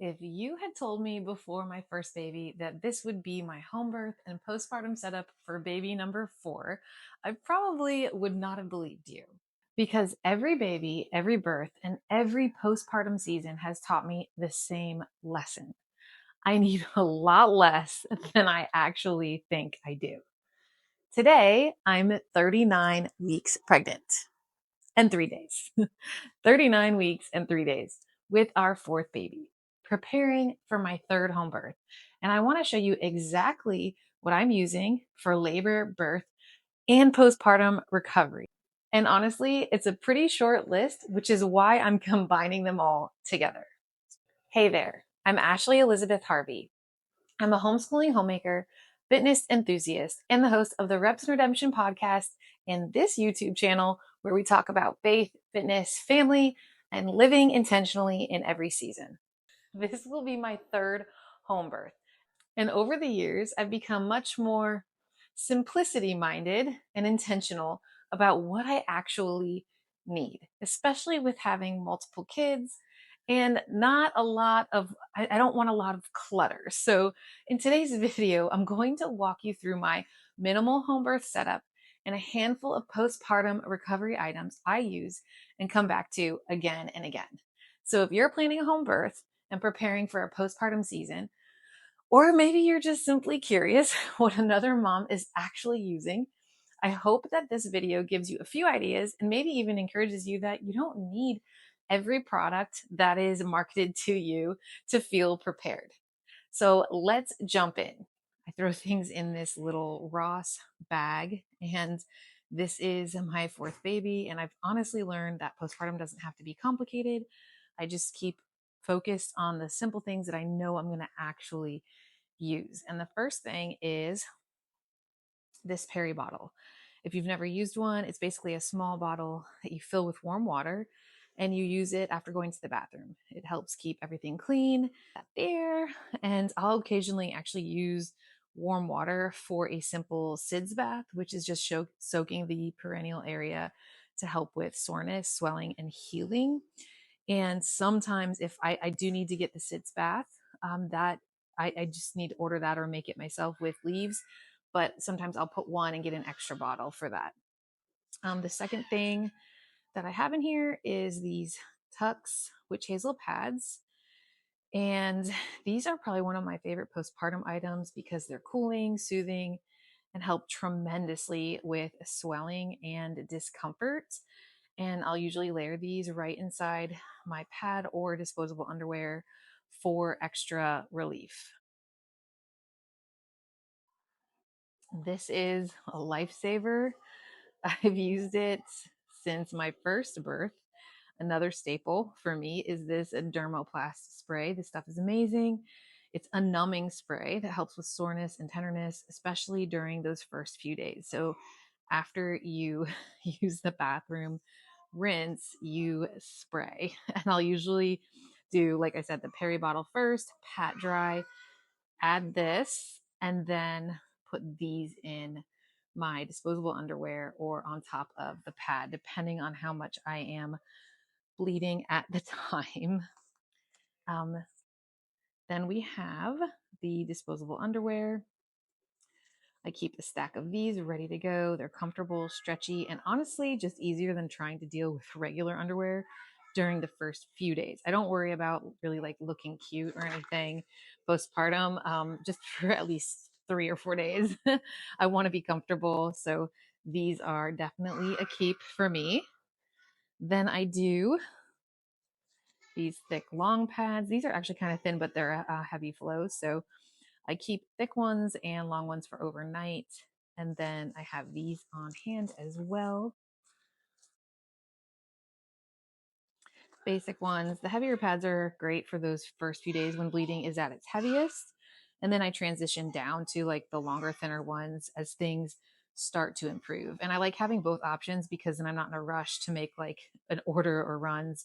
If you had told me before my first baby that this would be my home birth and postpartum setup for baby number 4, I probably would not have believed you. Because every baby, every birth, and every postpartum season has taught me the same lesson. I need a lot less than I actually think I do. Today, I'm 39 weeks pregnant and 3 days. 39 weeks and 3 days with our fourth baby, preparing for my third home birth. And I want to show you exactly what I'm using for labor, birth, and postpartum recovery. And honestly, it's a pretty short list, which is why I'm combining them all together. Hey there, I'm Ashley Elizabeth Harvey. I'm a homeschooling homemaker, fitness enthusiast, and the host of the Reps and Redemption podcast and this YouTube channel where we talk about faith, fitness, family, and living intentionally in every season. This will be my third home birth. And over the years, I've become much more simplicity minded and intentional about what I actually need, especially with having multiple kids and not a lot of, I don't want a lot of clutter. So in today's video, I'm going to walk you through my minimal home birth setup and a handful of postpartum recovery items I use and come back to again and again. So if you're planning a home birth and preparing for a postpartum season, or maybe you're just simply curious what another mom is actually using, I hope that this video gives you a few ideas and maybe even encourages you that you don't need every product that is marketed to you to feel prepared. So let's jump in. I throw things in this little Ross bag, and this is my fourth baby. And I've honestly learned that postpartum doesn't have to be complicated. I just keep focused on the simple things that I know I'm going to actually use. And the first thing is this Peri bottle. If you've never used one, it's basically a small bottle that you fill with warm water and you use it after going to the bathroom. It helps keep everything clean there. And I'll occasionally actually use warm water for a simple sitz bath, which is just soaking the perineal area to help with soreness, swelling, and healing. And sometimes if I do need to get the sitz bath, that I just need to order that or make it myself with leaves. But sometimes I'll put one and get an extra bottle for that. The second thing that I have in here is these Tux witch hazel pads. And these are probably one of my favorite postpartum items because they're cooling, soothing, and help tremendously with swelling and discomfort. And I'll usually layer these right inside my pad or disposable underwear for extra relief. This is a lifesaver. I've used it since my first birth. Another staple for me is this dermoplast spray. This stuff is amazing. It's a numbing spray that helps with soreness and tenderness, especially during those first few days. So after you use the bathroom rinse, you spray. And I'll usually do, like I said, the Peri bottle first, pat dry, add this, and then put these in my disposable underwear or on top of the pad, depending on how much I am bleeding at the time. Um, then we have the disposable underwear. I keep a stack of these ready to go. They're comfortable, stretchy, and honestly just easier than trying to deal with regular underwear during the first few days. I don't worry about really like looking cute or anything postpartum, just for at least 3 or 4 days. I want to be comfortable. So these are definitely a keep for me. Then I do these thick long pads. These are actually kind of thin, but they're heavy flows. So I keep thick ones and long ones for overnight. And then I have these on hand as well. Basic ones. The heavier pads are great for those first few days when bleeding is at its heaviest. And then I transition down to like the longer, thinner ones as things start to improve. And I like having both options because then I'm not in a rush to make like an order or runs.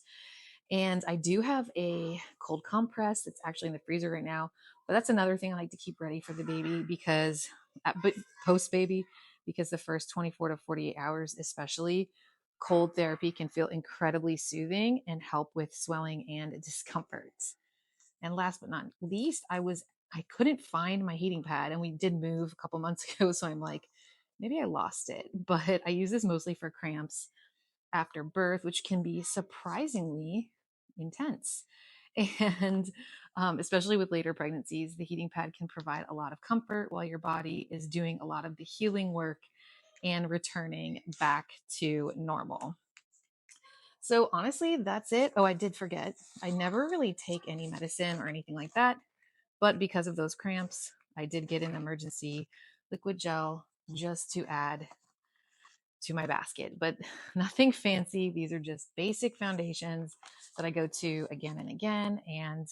And I do have a cold compress that's actually in the freezer right now. But that's another thing I like to keep ready for the baby because, but post baby, because the first 24 to 48 hours, especially, cold therapy can feel incredibly soothing and help with swelling and discomfort. And last but not least, I couldn't find my heating pad, and we did move a couple months ago, so I'm like, maybe I lost it. But I use this mostly for cramps after birth, which can be surprisingly intense. And especially with later pregnancies, the heating pad can provide a lot of comfort while your body is doing a lot of the healing work and returning back to normal. So honestly, that's it. Oh, I did forget. I never really take any medicine or anything like that. But because of those cramps, I did get an emergency liquid gel just to add to my basket, but nothing fancy. These are just basic foundations that I go to again and again. And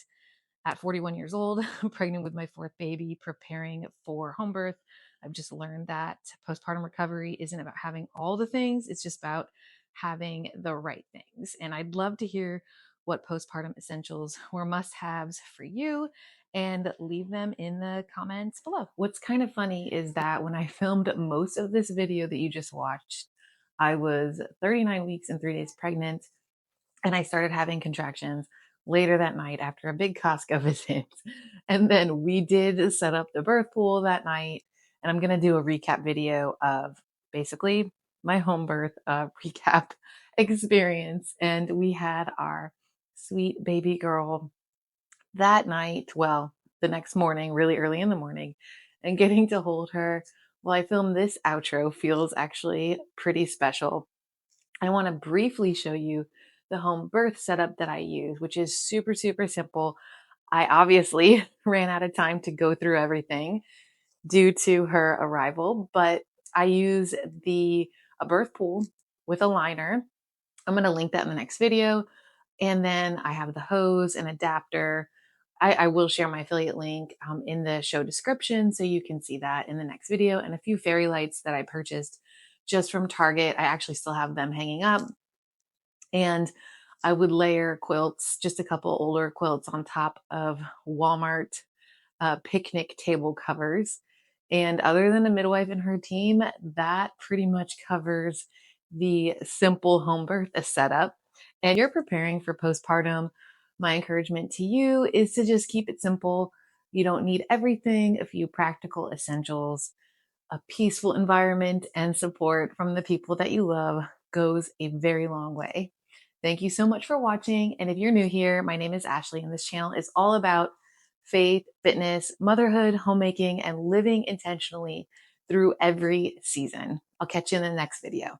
at 41 years old, pregnant with my fourth baby, preparing for home birth, I've just learned that postpartum recovery isn't about having all the things, it's just about having the right things. And I'd love to hear what postpartum essentials were must haves for you, and leave them in the comments below. What's kind of funny is that when I filmed most of this video that you just watched, I was 39 weeks and 3 days pregnant, and I started having contractions later that night after a big Costco visit. And then we did set up the birth pool that night. And I'm going to do a recap video of basically my home birth recap experience. And we had our sweet baby girl that night. Well, the next morning, really early in the morning, and getting to hold her while I film this outro feels actually pretty special. I want to briefly show you the home birth setup that I use, which is super, super simple. I obviously ran out of time to go through everything due to her arrival, but I use a birth pool with a liner. I'm going to link that in the next video. And then I have the hose and adapter. I will share my affiliate link in the show description so you can see that in the next video, and a few fairy lights that I purchased just from Target. I actually still have them hanging up. And I would layer quilts, just a couple older quilts on top of Walmart picnic table covers. And other than a midwife and her team, that pretty much covers the simple home birth setup. And you're preparing for postpartum. My encouragement to you is to just keep it simple. You don't need everything, a few practical essentials, a peaceful environment, and support from the people that you love goes a very long way. Thank you so much for watching. And if you're new here, my name is Ashley, and this channel is all about faith, fitness, motherhood, homemaking, and living intentionally through every season. I'll catch you in the next video.